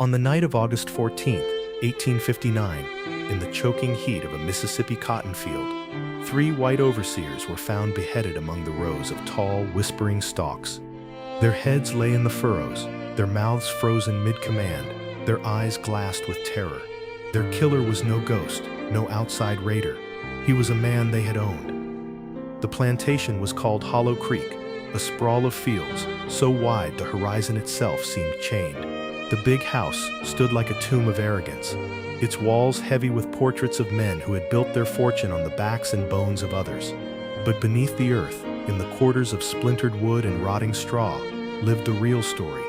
On the night of August 14th, 1859, in the choking heat of a Mississippi cotton field, 3 white overseers were found beheaded among the rows of tall, whispering stalks. Their heads lay in the furrows, their mouths frozen mid-command, their eyes glassed with terror. Their killer was no ghost, no outside raider. He was a man they had owned. The plantation was called Hollow Creek, a sprawl of fields, so wide the horizon itself seemed chained. The big house stood like a tomb of arrogance, its walls heavy with portraits of men who had built their fortune on the backs and bones of others. But beneath the earth, in the quarters of splintered wood and rotting straw, lived the real story.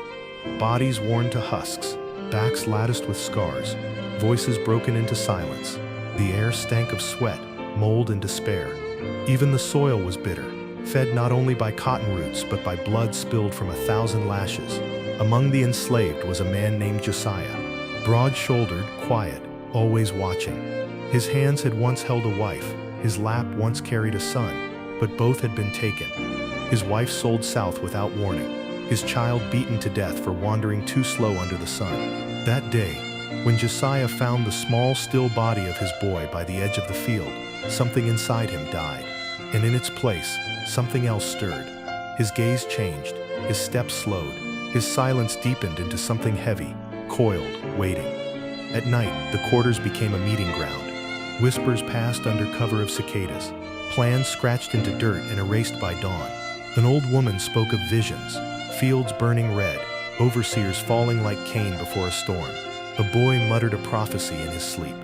Bodies worn to husks, backs latticed with scars, voices broken into silence. The air stank of sweat, mold, and despair. Even the soil was bitter, fed not only by cotton roots but by blood spilled from 1,000 lashes. Among the enslaved was a man named Josiah, broad-shouldered, quiet, always watching. His hands had once held a wife, his lap once carried a son, but both had been taken. His wife sold south without warning, his child beaten to death for wandering too slow under the sun. That day, when Josiah found the small, still body of his boy by the edge of the field, something inside him died, and in its place, something else stirred. His gaze changed, his steps slowed, his silence deepened into something heavy, coiled, waiting. At night, the quarters became a meeting ground. Whispers passed under cover of cicadas, plans scratched into dirt and erased by dawn. An old woman spoke of visions, fields burning red, overseers falling like cane before a storm. A boy muttered a prophecy in his sleep.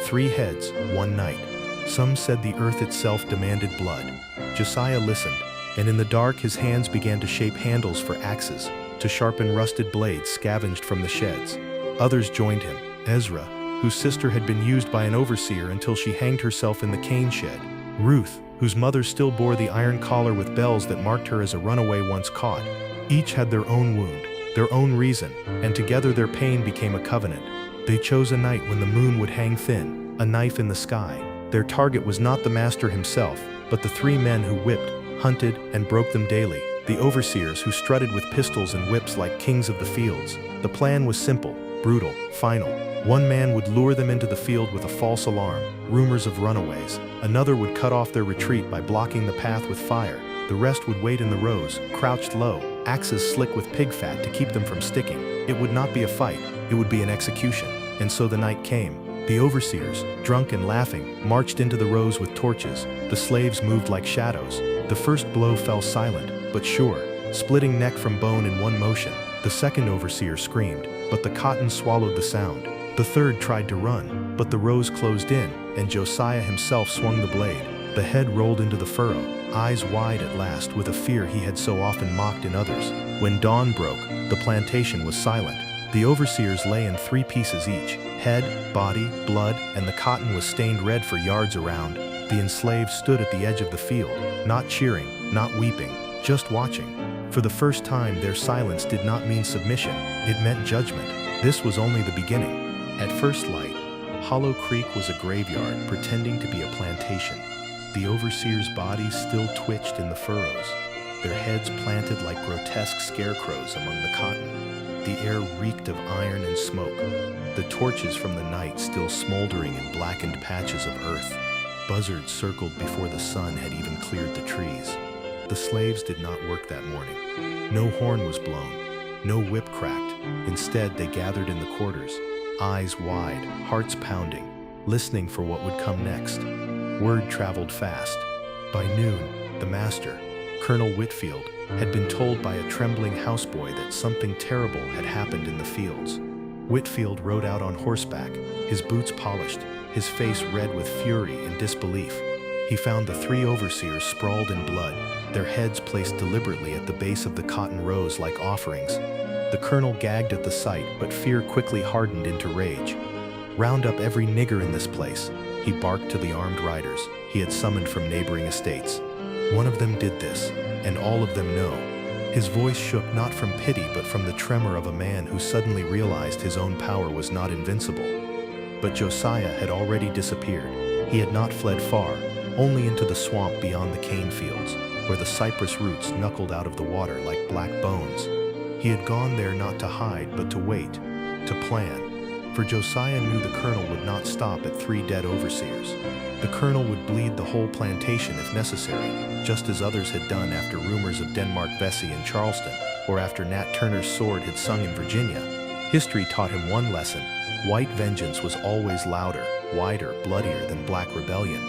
3 heads, 1 night. Some said the earth itself demanded blood. Josiah listened, and in the dark his hands began to shape handles for axes, to sharpen rusted blades scavenged from the sheds. Others joined him. Ezra, whose sister had been used by an overseer until she hanged herself in the cane shed. Ruth, whose mother still bore the iron collar with bells that marked her as a runaway once caught. Each had their own wound, their own reason, and together their pain became a covenant. They chose a night when the moon would hang thin, a knife in the sky. Their target was not the master himself, but the 3 men who whipped, hunted, and broke them daily, the overseers who strutted with pistols and whips like kings of the fields. The plan was simple, brutal, final. One man would lure them into the field with a false alarm, rumors of runaways. Another would cut off their retreat by blocking the path with fire. The rest would wait in the rows, crouched low, axes slick with pig fat to keep them from sticking. It would not be a fight, it would be an execution. And so the night came. The overseers, drunk and laughing, marched into the rows with torches. The slaves moved like shadows. The first blow fell silent, but sure, splitting neck from bone in one motion. The second overseer screamed, but the cotton swallowed the sound. The third tried to run, but the rows closed in, and Josiah himself swung the blade. The head rolled into the furrow, eyes wide at last with a fear he had so often mocked in others. When dawn broke, the plantation was silent. The overseers lay in 3 pieces each, head, body, blood, and the cotton was stained red for yards around. The enslaved stood at the edge of the field, not cheering, not weeping, just watching. For the first time, their silence did not mean submission, it meant judgment. This was only the beginning. At first light, Hollow Creek was a graveyard pretending to be a plantation. The overseers' bodies still twitched in the furrows, their heads planted like grotesque scarecrows among the cotton. The air reeked of iron and smoke, the torches from the night still smoldering in blackened patches of earth. Buzzards circled before the sun had even cleared the trees. The slaves did not work that morning. No horn was blown, no whip cracked. Instead, they gathered in the quarters, eyes wide, hearts pounding, listening for what would come next. Word traveled fast. By noon, the master, Colonel Whitfield, had been told by a trembling houseboy that something terrible had happened in the fields. Whitfield rode out on horseback, his boots polished, his face red with fury and disbelief. He found the 3 overseers sprawled in blood, their heads placed deliberately at the base of the cotton rows like offerings. The colonel gagged at the sight, but fear quickly hardened into rage. "Round up every nigger in this place," he barked to the armed riders he had summoned from neighboring estates. One of them did this, and all of them know. His voice shook not from pity but from the tremor of a man who suddenly realized his own power was not invincible. But Josiah had already disappeared. He had not fled far, only into the swamp beyond the cane fields, where the cypress roots knuckled out of the water like black bones. He had gone there not to hide, but to wait. to plan. For Josiah knew the colonel would not stop at 3 dead overseers. The colonel would bleed the whole plantation if necessary, just as others had done after rumors of Denmark Vesey in Charleston, or after Nat Turner's sword had sung in Virginia. History taught him one lesson: white vengeance was always louder, wider, bloodier than black rebellion.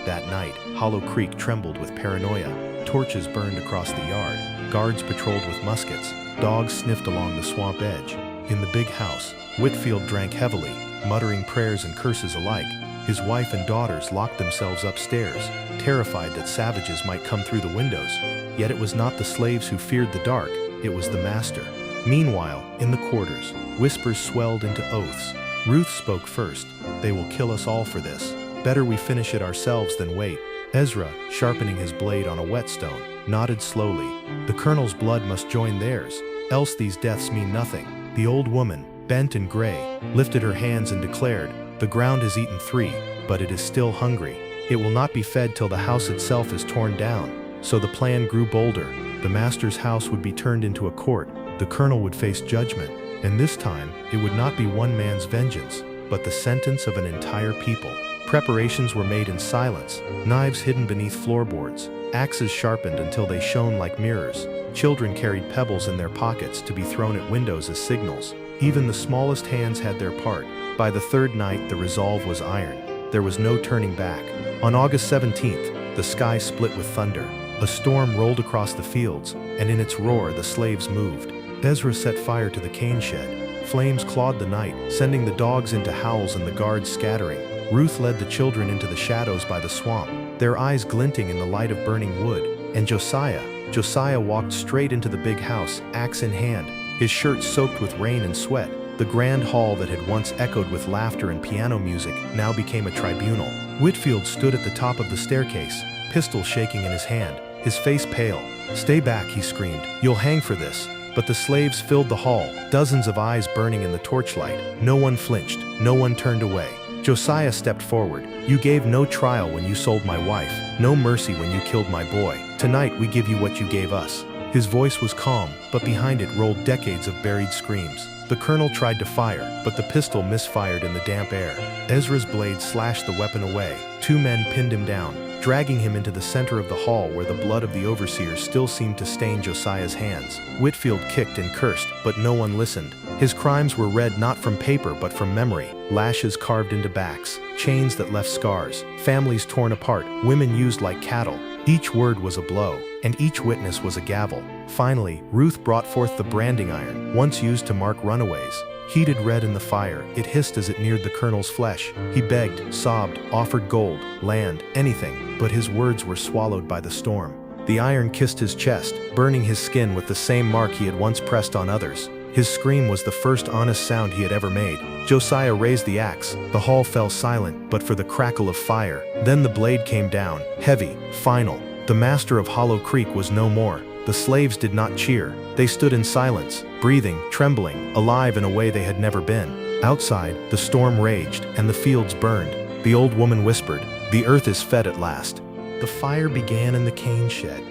That night, Hollow Creek trembled with paranoia. Torches burned across the yard, guards patrolled with muskets, dogs sniffed along the swamp edge. In the big house, Whitfield drank heavily, muttering prayers and curses alike. His wife and daughters locked themselves upstairs, terrified that savages might come through the windows. Yet it was not the slaves who feared the dark, it was the master. Meanwhile, in the quarters, whispers swelled into oaths. Ruth spoke first. "They will kill us all for this. Better we finish it ourselves than wait." Ezra, sharpening his blade on a whetstone, nodded slowly. The colonel's blood must join theirs, else these deaths mean nothing. The old woman, bent and gray, lifted her hands and declared, "The ground has eaten 3, but it is still hungry. It will not be fed till the house itself is torn down." So the plan grew bolder. The master's house would be turned into a court. The colonel would face judgment, and this time it would not be one man's vengeance, but the sentence of an entire people. Preparations were made in silence, knives hidden beneath floorboards, axes sharpened until they shone like mirrors. Children carried pebbles in their pockets to be thrown at windows as signals. Even the smallest hands had their part. By the 3rd night, the resolve was iron. There was no turning back. On August 17th, the sky split with thunder. A storm rolled across the fields, and in its roar the slaves moved. Ezra set fire to the cane shed. Flames clawed the night, sending the dogs into howls and the guards scattering. Ruth led the children into the shadows by the swamp, their eyes glinting in the light of burning wood. And Josiah walked straight into the big house, axe in hand, his shirt soaked with rain and sweat. The grand hall that had once echoed with laughter and piano music now became a tribunal. Whitfield stood at the top of the staircase, pistol shaking in his hand, his face pale. "Stay back," he screamed. "You'll hang for this." But the slaves filled the hall, dozens of eyes burning in the torchlight. No one flinched, no one turned away. Josiah stepped forward. "You gave no trial when you sold my wife, no mercy when you killed my boy. Tonight we give you what you gave us." His voice was calm, but behind it rolled decades of buried screams. The colonel tried to fire, but the pistol misfired in the damp air. Ezra's blade slashed the weapon away. 2 men pinned him down, dragging him into the center of the hall where the blood of the overseers still seemed to stain Josiah's hands. Whitfield kicked and cursed, but no one listened. His crimes were read not from paper but from memory. Lashes carved into backs, chains that left scars, families torn apart, women used like cattle. Each word was a blow, and each witness was a gavel. Finally, Ruth brought forth the branding iron, once used to mark runaways. Heated red in the fire, it hissed as it neared the colonel's flesh. He begged, sobbed, offered gold, land, anything, but his words were swallowed by the storm. The iron kissed his chest, burning his skin with the same mark he had once pressed on others. His scream was the first honest sound he had ever made. Josiah raised the axe. The hall fell silent, but for the crackle of fire. Then the blade came down, heavy, final. The master of Hollow Creek was no more. The slaves did not cheer. They stood in silence, breathing, trembling, alive in a way they had never been. Outside, the storm raged, and the fields burned. The old woman whispered, "The earth is fed at last." The fire began in the cane shed,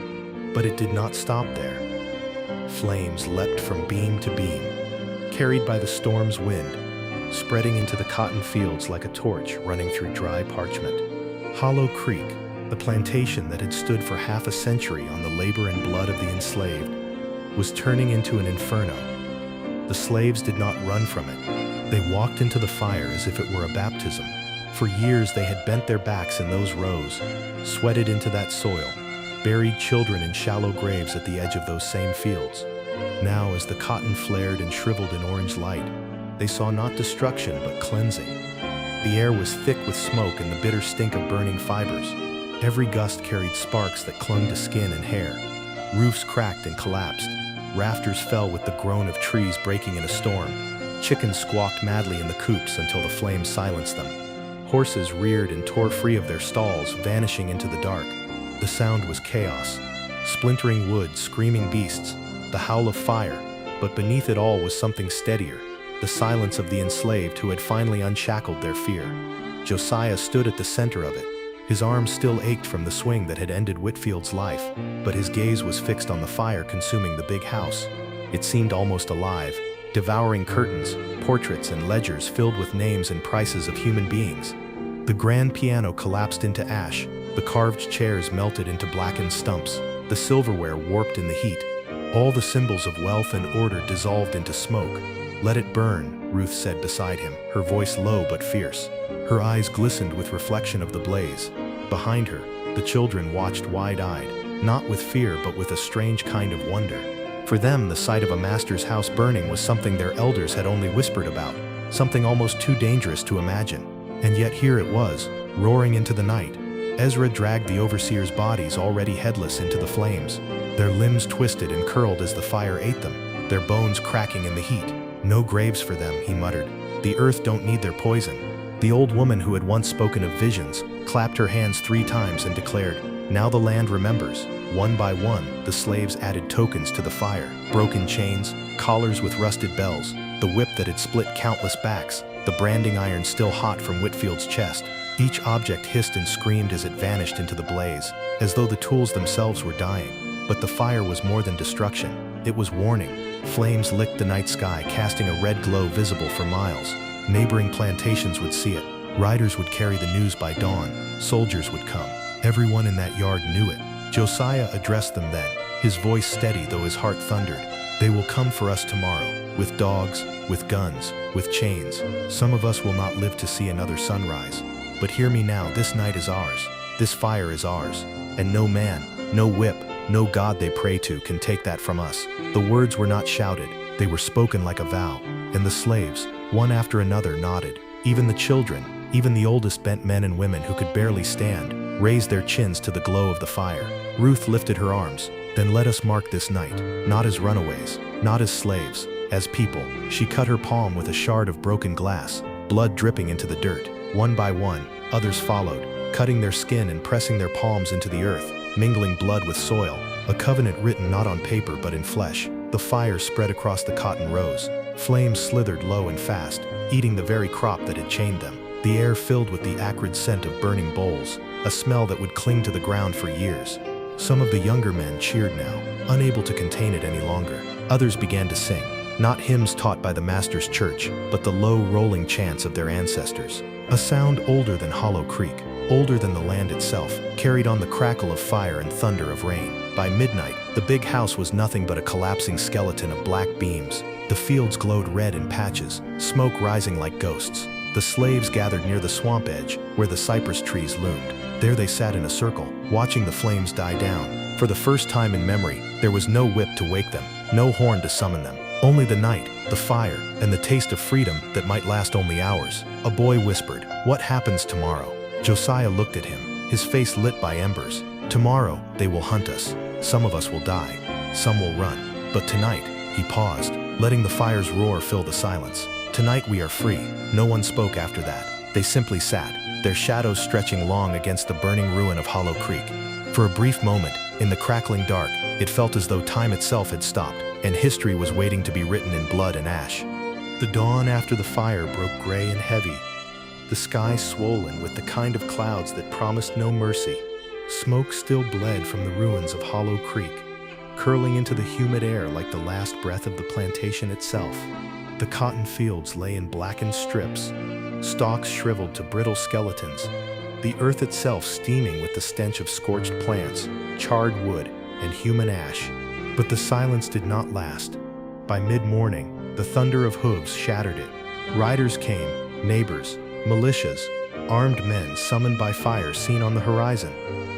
but it did not stop there. Flames leapt from beam to beam, carried by the storm's wind, spreading into the cotton fields like a torch running through dry parchment. Hollow Creek, the plantation that had stood for half a century on the labor and blood of the enslaved, was turning into an inferno. The slaves did not run from it. They walked into the fire as if it were a baptism. For years they had bent their backs in those rows, sweated into that soil, buried children in shallow graves at the edge of those same fields. Now, as the cotton flared and shriveled in orange light, they saw not destruction but cleansing. The air was thick with smoke and the bitter stink of burning fibers. Every gust carried sparks that clung to skin and hair. Roofs cracked and collapsed. Rafters fell with the groan of trees breaking in a storm. Chickens squawked madly in the coops until the flames silenced them. Horses reared and tore free of their stalls, vanishing into the dark. The sound was chaos. Splintering wood, screaming beasts, the howl of fire, but beneath it all was something steadier, the silence of the enslaved who had finally unshackled their fear. Josiah stood at the center of it. His arms still ached from the swing that had ended Whitfield's life, but his gaze was fixed on the fire consuming the big house. It seemed almost alive, devouring curtains, portraits, and ledgers filled with names and prices of human beings. The grand piano collapsed into ash, the carved chairs melted into blackened stumps, the silverware warped in the heat. All the symbols of wealth and order dissolved into smoke. "Let it burn," Ruth said beside him, her voice low but fierce. Her eyes glistened with reflection of the blaze. Behind her, the children watched wide-eyed, not with fear but with a strange kind of wonder. For them, the sight of a master's house burning was something their elders had only whispered about, something almost too dangerous to imagine. And yet here it was, roaring into the night. Ezra dragged the overseers' bodies already headless into the flames. Their limbs twisted and curled as the fire ate them, their bones cracking in the heat. "No graves for them," he muttered. "The earth don't need their poison." The old woman who had once spoken of visions clapped her hands 3 times and declared, "Now the land remembers." One by one, the slaves added tokens to the fire: broken chains, collars with rusted bells, the whip that had split countless backs, the branding iron still hot from Whitfield's chest. Each object hissed and screamed as it vanished into the blaze, as though the tools themselves were dying. But the fire was more than destruction. It was warning. Flames licked the night sky, casting a red glow visible for miles. Neighboring plantations would see it. Riders would carry the news by dawn. Soldiers would come. Everyone in that yard knew it. Josiah addressed them then, his voice steady though his heart thundered. "They will come for us tomorrow, with dogs, with guns, with chains. Some of us will not live to see another sunrise. But hear me now, this night is ours. This fire is ours. And no man, no whip, no god they pray to can take that from us." The words were not shouted, they were spoken like a vow. And the slaves, one after another, nodded. Even the children, even the oldest bent men and women who could barely stand, raised their chins to the glow of the fire. Ruth lifted her arms. "Then let us mark this night, not as runaways, not as slaves, as people." She cut her palm with a shard of broken glass, blood dripping into the dirt. One by one, others followed, cutting their skin and pressing their palms into the earth, mingling blood with soil, a covenant written not on paper but in flesh. The fire spread across the cotton rows. Flames slithered low and fast, eating the very crop that had chained them. The air filled with the acrid scent of burning bowls, a smell that would cling to the ground for years. Some of the younger men cheered now, unable to contain it any longer. Others began to sing, not hymns taught by the Master's church, but the low, rolling chants of their ancestors. A sound older than Hollow Creek, older than the land itself, carried on the crackle of fire and thunder of rain. By midnight, the big house was nothing but a collapsing skeleton of black beams. The fields glowed red in patches, smoke rising like ghosts. The slaves gathered near the swamp edge, where the cypress trees loomed. There they sat in a circle, watching the flames die down. For the first time in memory, there was no whip to wake them, no horn to summon them. Only the night, the fire, and the taste of freedom that might last only hours. A boy whispered, "What happens tomorrow?" Josiah looked at him, his face lit by embers. "Tomorrow, they will hunt us. Some of us will die. Some will run. But tonight," he paused, letting the fire's roar fill the silence. "Tonight we are free." No one spoke after that. They simply sat, their shadows stretching long against the burning ruin of Hollow Creek. For a brief moment, in the crackling dark, it felt as though time itself had stopped, and history was waiting to be written in blood and ash. The dawn after the fire broke gray and heavy, the sky swollen with the kind of clouds that promised no mercy. Smoke still bled from the ruins of Hollow Creek, curling into the humid air like the last breath of the plantation itself. The cotton fields lay in blackened strips, stalks shriveled to brittle skeletons, the earth itself steaming with the stench of scorched plants, charred wood, and human ash. But the silence did not last. By mid-morning, the thunder of hooves shattered it. Riders came, neighbors, militias, armed men summoned by fire seen on the horizon.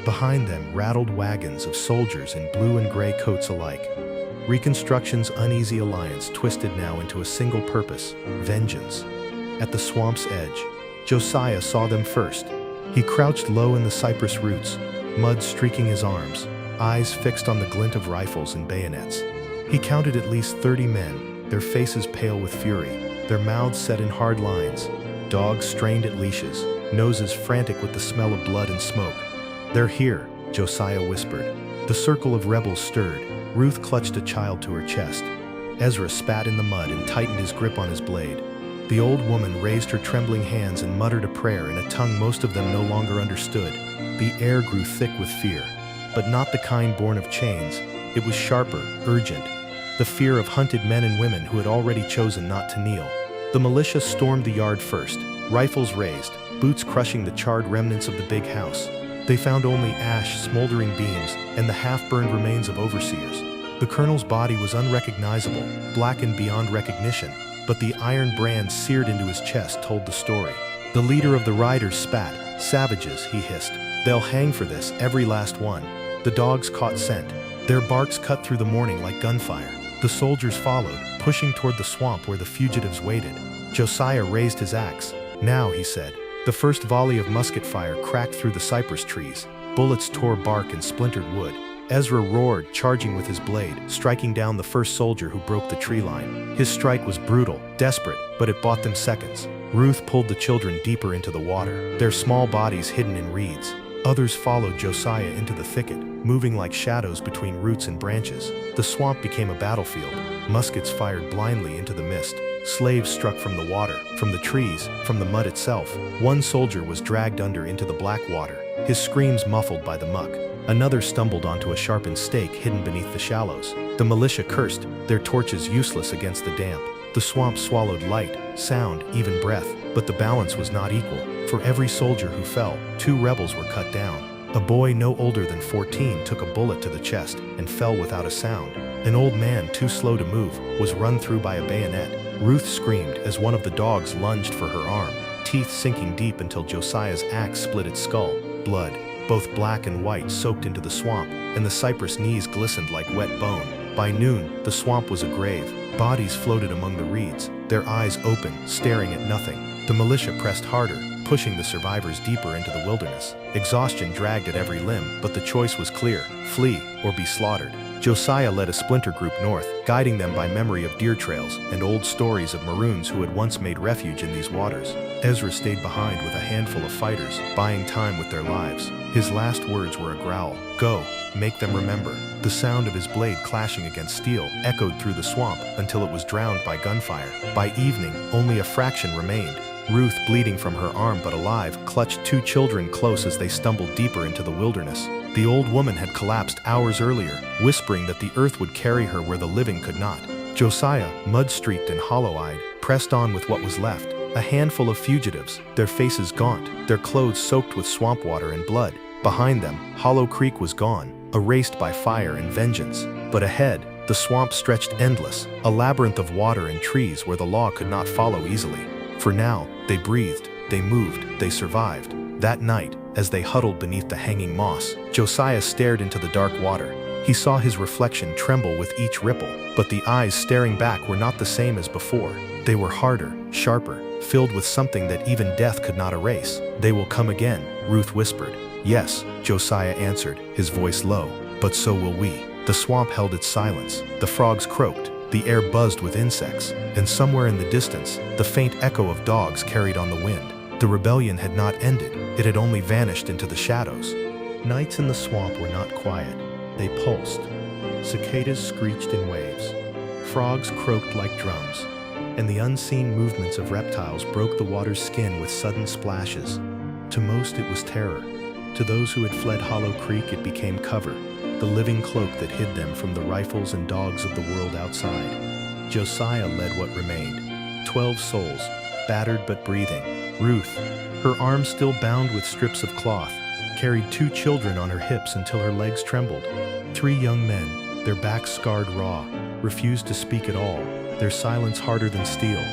Behind them rattled wagons of soldiers in blue and gray coats alike. Reconstruction's uneasy alliance twisted now into a single purpose: vengeance. At the swamp's edge, Josiah saw them first. He crouched low in the cypress roots, mud streaking his arms, eyes fixed on the glint of rifles and bayonets. He counted at least 30 men, their faces pale with fury, their mouths set in hard lines, dogs strained at leashes, noses frantic with the smell of blood and smoke. "They're here," Josiah whispered. The circle of rebels stirred. Ruth clutched a child to her chest. Ezra spat in the mud and tightened his grip on his blade. The old woman raised her trembling hands and muttered a prayer in a tongue most of them no longer understood. The air grew thick with fear, but not the kind born of chains. It was sharper, urgent. the fear of hunted men and women who had already chosen not to kneel. The militia stormed the yard first, rifles raised, boots crushing the charred remnants of the big house. They found only ash, smoldering beams, and the half-burned remains of overseers. The colonel's body was unrecognizable, blackened beyond recognition, but the iron brand seared into his chest told the story. The leader of the riders spat. "Savages," he hissed. "They'll hang for this, every last one." The dogs caught scent. Their barks cut through the morning like gunfire. The soldiers followed, pushing toward the swamp where the fugitives waited. Josiah raised his axe. "Now," he said. The first volley of musket fire cracked through the cypress trees. Bullets tore bark and splintered wood. Ezra roared, charging with his blade, striking down the first soldier who broke the tree line. His strike was brutal, desperate, but it bought them seconds. Ruth pulled the children deeper into the water, their small bodies hidden in reeds. Others followed Josiah into the thicket, moving like shadows between roots and branches. The swamp became a battlefield. Muskets fired blindly into the mist. Slaves struck from the water, from the trees, from the mud itself. One soldier was dragged under into the black water, his screams muffled by the muck. Another stumbled onto a sharpened stake hidden beneath the shallows. The militia cursed, their torches useless against the damp. The swamp swallowed light, sound, even breath, but the balance was not equal. For every soldier who fell, 2 rebels were cut down. A boy no older than 14 took a bullet to the chest and fell without a sound. An old man, too slow to move, was run through by a bayonet. Ruth screamed as one of the dogs lunged for her arm, teeth sinking deep until Josiah's axe split its skull. Blood, both black and white, soaked into the swamp, and the cypress knees glistened like wet bone. By noon, the swamp was a grave. Bodies floated among the reeds, their eyes open, staring at nothing. The militia pressed harder, pushing the survivors deeper into the wilderness. Exhaustion dragged at every limb, but the choice was clear: flee or be slaughtered. Josiah led a splinter group north, guiding them by memory of deer trails and old stories of Maroons who had once made refuge in these waters. Ezra stayed behind with a handful of fighters, buying time with their lives. His last words were a growl: "Go, make them remember." The sound of his blade clashing against steel echoed through the swamp until it was drowned by gunfire. By evening, only a fraction remained. Ruth, bleeding from her arm but alive, clutched 2 children close as they stumbled deeper into the wilderness. The old woman had collapsed hours earlier, whispering that the earth would carry her where the living could not. Josiah, mud-streaked and hollow-eyed, pressed on with what was left. A handful of fugitives, their faces gaunt, their clothes soaked with swamp water and blood. Behind them, Hollow Creek was gone, erased by fire and vengeance. But ahead, the swamp stretched endless, a labyrinth of water and trees where the law could not follow easily. For now, they breathed, they moved, they survived. That night, as they huddled beneath the hanging moss, Josiah stared into the dark water. He saw his reflection tremble with each ripple, but the eyes staring back were not the same as before. They were harder, sharper, filled with something that even death could not erase. "They will come again," Ruth whispered. "Yes," Josiah answered, his voice low, "but so will we." The swamp held its silence. The frogs croaked, the air buzzed with insects, and somewhere in the distance, the faint echo of dogs carried on the wind. The rebellion had not ended, it had only vanished into the shadows. Nights in the swamp were not quiet. They pulsed. Cicadas screeched in waves. Frogs croaked like drums, and the unseen movements of reptiles broke the water's skin with sudden splashes. To most it was terror. To those who had fled Hollow Creek it became cover, the living cloak that hid them from the rifles and dogs of the world outside. Josiah led what remained. 12 souls, battered but breathing. Ruth, her arms still bound with strips of cloth, carried 2 children on her hips until her legs trembled. 3 young men, their backs scarred raw, refused to speak at all, their silence harder than steel.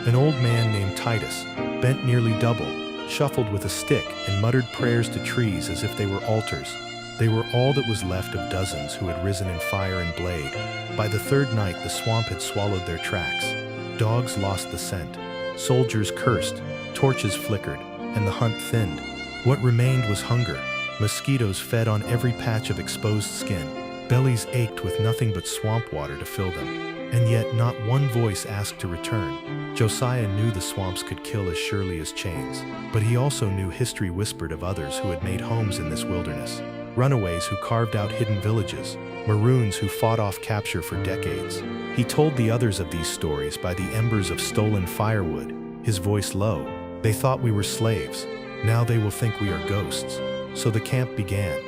An old man named Titus, bent nearly double, shuffled with a stick and muttered prayers to trees as if they were altars. They were all that was left of dozens who had risen in fire and blade. By the 3rd night the swamp had swallowed their tracks. Dogs lost the scent. Soldiers cursed, torches flickered, and the hunt thinned. What remained was hunger. Mosquitoes fed on every patch of exposed skin. Bellies ached with nothing but swamp water to fill them. And yet not one voice asked to return. Josiah knew the swamps could kill as surely as chains, but he also knew history whispered of others who had made homes in this wilderness. Runaways who carved out hidden villages, Maroons who fought off capture for decades. He told the others of these stories by the embers of stolen firewood, his voice low. "They thought we were slaves. Now they will think we are ghosts." So the camp began.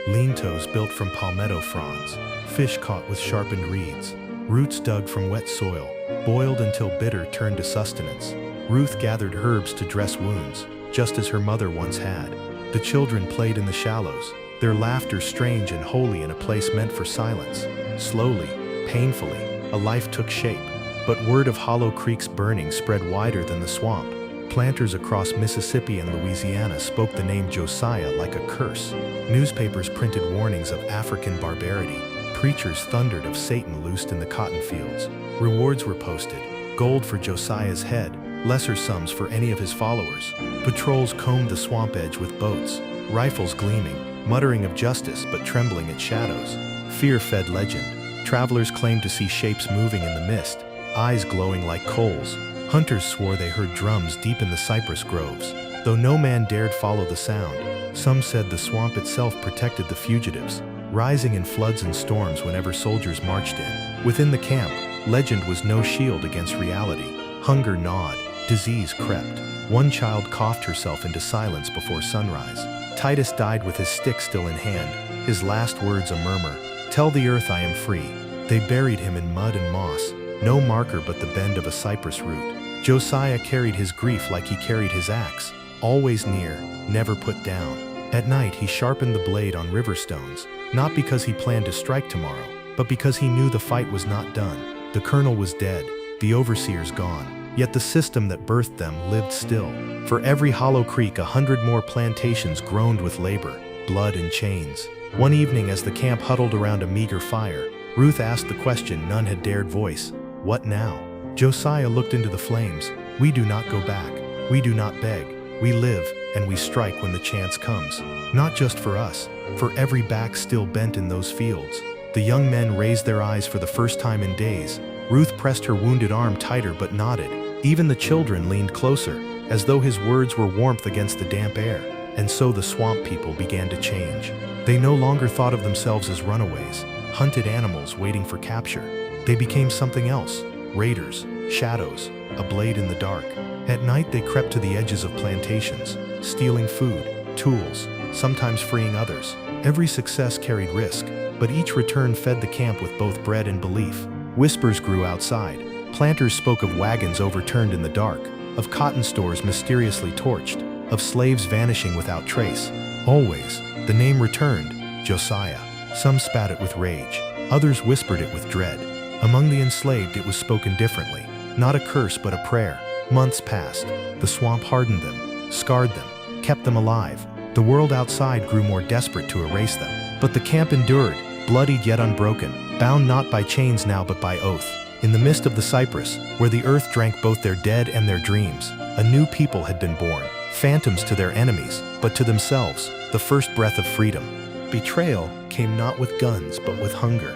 Lean-tos built from palmetto fronds, fish caught with sharpened reeds, Roots dug from wet soil, boiled until bitter turned to sustenance. Ruth gathered herbs to dress wounds, just as her mother once had. The children played in the shallows, their laughter strange and holy in a place meant for silence. Slowly, painfully, a life took shape. But word of Hollow Creek's burning spread wider than the swamp. Planters across Mississippi and Louisiana spoke the name Josiah like a curse. Newspapers printed warnings of African barbarity. Preachers thundered of Satan loosed in the cotton fields. Rewards were posted, gold for Josiah's head, lesser sums for any of his followers. Patrols combed the swamp edge with boats, rifles gleaming, muttering of justice but trembling at shadows. Fear fed legend. Travelers claimed to see shapes moving in the mist, eyes glowing like coals. Hunters swore they heard drums deep in the cypress groves, though no man dared follow the sound. Some said the swamp itself protected the fugitives, rising in floods and storms whenever soldiers marched in. Within the camp, legend was no shield against reality. Hunger gnawed, disease crept. One child coughed herself into silence before sunrise. Titus died with his stick still in hand, his last words a murmur, "Tell the earth I am free." They buried him in mud and moss, no marker but the bend of a cypress root. Josiah carried his grief like he carried his axe, always near, never put down. At night he sharpened the blade on river stones, not because he planned to strike tomorrow, but because he knew the fight was not done. The colonel was dead, the overseers gone, yet the system that birthed them lived still. For every Hollow Creek 100 more plantations groaned with labor, blood and chains. One evening as the camp huddled around a meager fire, Ruth asked the question none had dared voice, "What now?" Josiah looked into the flames. "We do not go back. We do not beg. We live, and we strike when the chance comes. Not just for us, for every back still bent in those fields." The young men raised their eyes for the first time in days. Ruth pressed her wounded arm tighter but nodded. Even the children leaned closer, as though his words were warmth against the damp air. And so the swamp people began to change. They no longer thought of themselves as runaways, hunted animals waiting for capture. They became something else, raiders, shadows, a blade in the dark. At night they crept to the edges of plantations, stealing food, tools, sometimes freeing others. Every success carried risk, but each return fed the camp with both bread and belief. Whispers grew outside. Planters spoke of wagons overturned in the dark, of cotton stores mysteriously torched, of slaves vanishing without trace. Always, the name returned, Josiah. Some spat it with rage, others whispered it with dread. Among the enslaved it was spoken differently, not a curse but a prayer. Months passed. The swamp hardened them, scarred them, kept them alive. The world outside grew more desperate to erase them. But the camp endured, bloodied yet unbroken, bound not by chains now but by oath. In the midst of the cypress, where the earth drank both their dead and their dreams, a new people had been born, phantoms to their enemies, but to themselves, the first breath of freedom. Betrayal came not with guns but with hunger.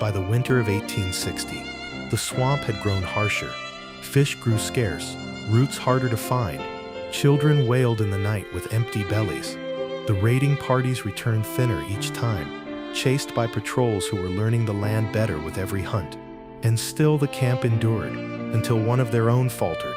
By the winter of 1860, the swamp had grown harsher. Fish grew scarce, roots harder to find. Children wailed in the night with empty bellies. The raiding parties returned thinner each time, chased by patrols who were learning the land better with every hunt. And still the camp endured, until one of their own faltered.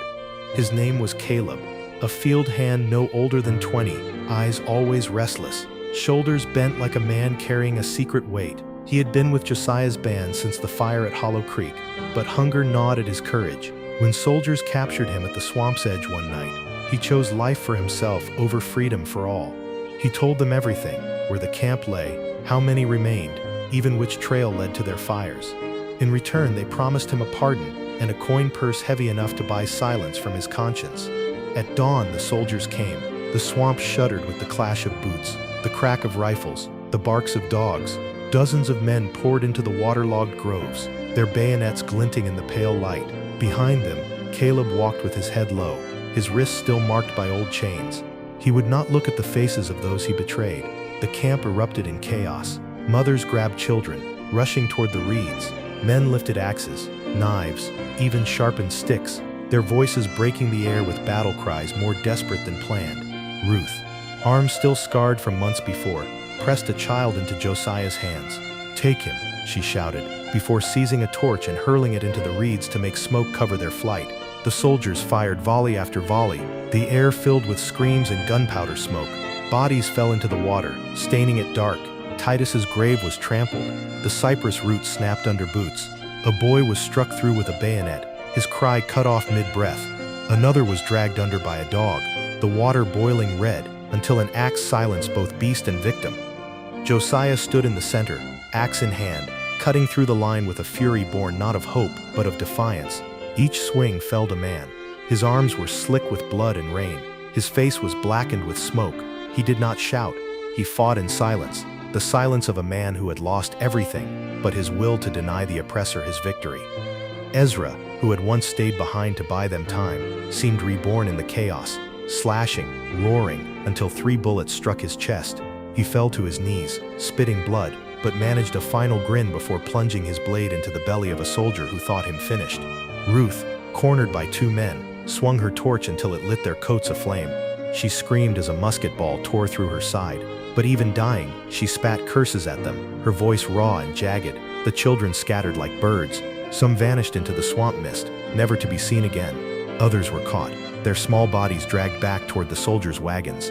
His name was Caleb, a field hand no older than 20, eyes always restless, shoulders bent like a man carrying a secret weight. He had been with Josiah's band since the fire at Hollow Creek, but hunger gnawed at his courage. When soldiers captured him at the swamp's edge one night, he chose life for himself over freedom for all. He told them everything, where the camp lay, how many remained, even which trail led to their fires. In return, they promised him a pardon and a coin purse heavy enough to buy silence from his conscience. At dawn, the soldiers came. The swamp shuddered with the clash of boots, the crack of rifles, the barks of dogs. Dozens of men poured into the waterlogged groves, their bayonets glinting in the pale light. Behind them, Caleb walked with his head low, his wrists still marked by old chains. He would not look at the faces of those he betrayed. The camp erupted in chaos. Mothers grabbed children, rushing toward the reeds. Men lifted axes, knives, even sharpened sticks, their voices breaking the air with battle cries more desperate than planned. Ruth, arms still scarred from months before, pressed a child into Josiah's hands. "Take him," she shouted, before seizing a torch and hurling it into the reeds to make smoke cover their flight. The soldiers fired volley after volley, the air filled with screams and gunpowder smoke. Bodies fell into the water, staining it dark. Titus's grave was trampled. The cypress roots snapped under boots. A boy was struck through with a bayonet, his cry cut off mid-breath. Another was dragged under by a dog, the water boiling red, until an axe silenced both beast and victim. Josiah stood in the center, axe in hand, cutting through the line with a fury born not of hope, but of defiance. Each swing felled a man. His arms were slick with blood and rain. His face was blackened with smoke. He did not shout. He fought in silence, the silence of a man who had lost everything, but his will to deny the oppressor his victory. Ezra, who had once stayed behind to buy them time, seemed reborn in the chaos, slashing, roaring, until 3 bullets struck his chest. He fell to his knees, spitting blood, but managed a final grin before plunging his blade into the belly of a soldier who thought him finished. Ruth, cornered by 2 men, swung her torch until it lit their coats aflame. She screamed as a musket ball tore through her side, but even dying, she spat curses at them, her voice raw and jagged. The children scattered like birds. Some vanished into the swamp mist, never to be seen again. Others were caught, their small bodies dragged back toward the soldiers' wagons.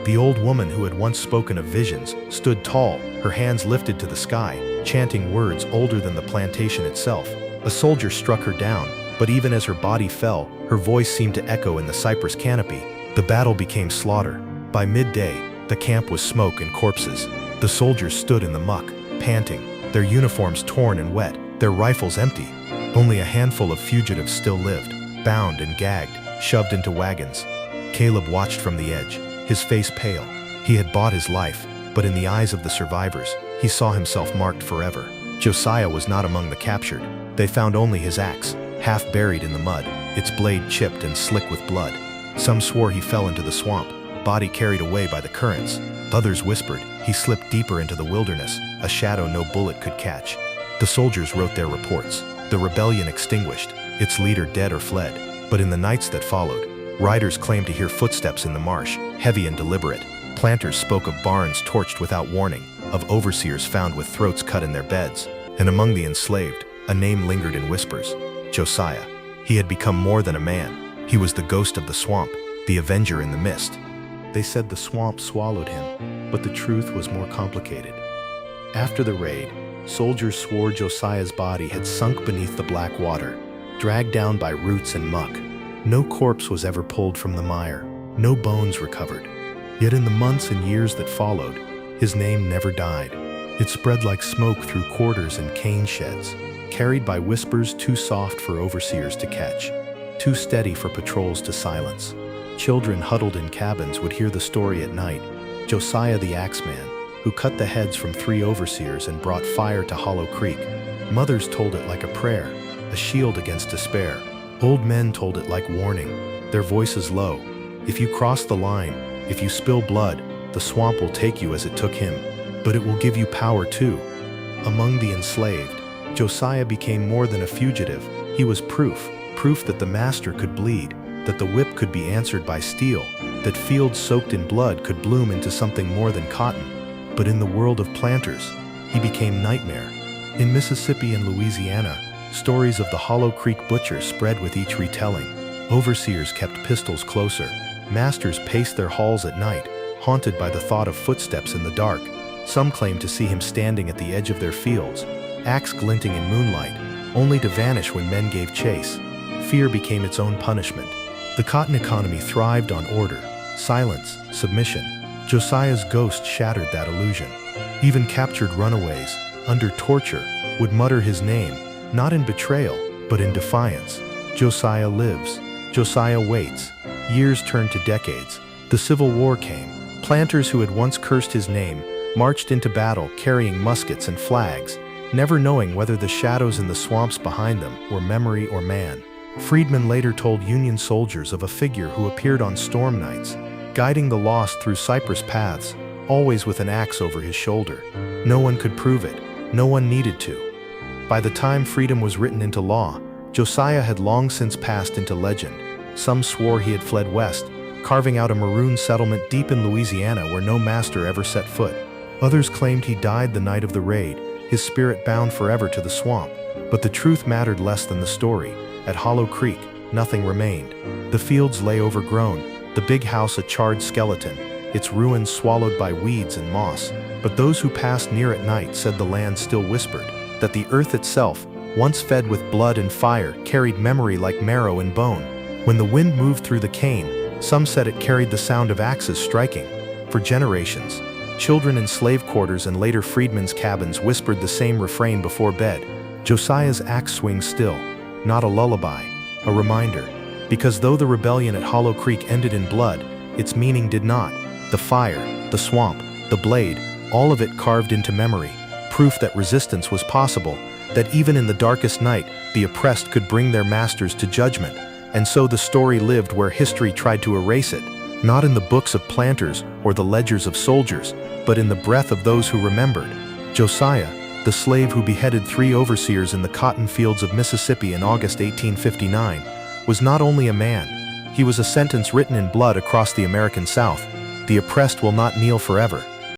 The old woman who had once spoken of visions stood tall, her hands lifted to the sky, chanting words older than the plantation itself. A soldier struck her down, but even as her body fell, her voice seemed to echo in the cypress canopy. The battle became slaughter. By midday, the camp was smoke and corpses. The soldiers stood in the muck, panting, their uniforms torn and wet, their rifles empty. Only a handful of fugitives still lived, bound and gagged, shoved into wagons. Caleb watched from the edge, his face pale. He had bought his life, but in the eyes of the survivors, he saw himself marked forever. Josiah was not among the captured. They found only his axe, half buried in the mud, its blade chipped and slick with blood. Some swore he fell into the swamp, body carried away by the currents. Others whispered he slipped deeper into the wilderness, a shadow no bullet could catch. The soldiers wrote their reports, the rebellion extinguished, its leader dead or fled. But in the nights that followed, riders claimed to hear footsteps in the marsh, heavy and deliberate. Planters spoke of barns torched without warning, of overseers found with throats cut in their beds. And among the enslaved, a name lingered in whispers: Josiah. He had become more than a man. He was the ghost of the swamp, the avenger in the mist. They said the swamp swallowed him, but the truth was more complicated. After the raid, soldiers swore Josiah's body had sunk beneath the black water, dragged down by roots and muck. No corpse was ever pulled from the mire, no bones recovered. Yet in the months and years that followed, his name never died. It spread like smoke through quarters and cane sheds, carried by whispers too soft for overseers to catch, too steady for patrols to silence. Children huddled in cabins would hear the story at night. Josiah the Axeman, who cut the heads from 3 overseers and brought fire to Hollow Creek. Mothers told it like a prayer, a shield against despair. Old men told it like warning, their voices low. If you cross the line, if you spill blood, the swamp will take you as it took him. But it will give you power too. Among the enslaved, Josiah became more than a fugitive. He was proof that the master could bleed, that the whip could be answered by steel, that fields soaked in blood could bloom into something more than cotton. But in the world of planters, he became nightmare. In Mississippi and Louisiana, stories of the Hollow Creek butcher spread with each retelling. Overseers kept pistols closer. Masters paced their halls at night, haunted by the thought of footsteps in the dark. Some claimed to see him standing at the edge of their fields, axe glinting in moonlight, only to vanish when men gave chase. Fear became its own punishment. The cotton economy thrived on order, silence, submission. Josiah's ghost shattered that illusion. Even captured runaways, under torture, would mutter his name, not in betrayal, but in defiance. Josiah lives. Josiah waits. Years turned to decades. The Civil War came. Planters who had once cursed his name marched into battle carrying muskets and flags, never knowing whether the shadows in the swamps behind them were memory or man. Freedmen later told Union soldiers of a figure who appeared on storm nights, guiding the lost through cypress paths, always with an axe over his shoulder. No one could prove it. No one needed to. By the time freedom was written into law, Josiah had long since passed into legend. Some swore he had fled west, carving out a maroon settlement deep in Louisiana where no master ever set foot. Others claimed he died the night of the raid, his spirit bound forever to the swamp. But the truth mattered less than the story. At Hollow Creek, nothing remained. The fields lay overgrown, the big house a charred skeleton, its ruins swallowed by weeds and moss. But those who passed near at night said the land still whispered, that the earth itself, once fed with blood and fire, carried memory like marrow and bone. When the wind moved through the cane, some said it carried the sound of axes striking. For generations, children in slave quarters and later freedmen's cabins whispered the same refrain before bed. Josiah's axe swings still, not a lullaby, a reminder. Because though the rebellion at Hollow Creek ended in blood, its meaning did not. The fire, the swamp, the blade, all of it carved into memory, proof that resistance was possible, that even in the darkest night, the oppressed could bring their masters to judgment. And so the story lived where history tried to erase it, not in the books of planters or the ledgers of soldiers, but in the breath of those who remembered. Josiah, the slave who beheaded 3 overseers in the cotton fields of Mississippi in August 1859, was not only a man, he was a sentence written in blood across the American South: the oppressed will not kneel forever.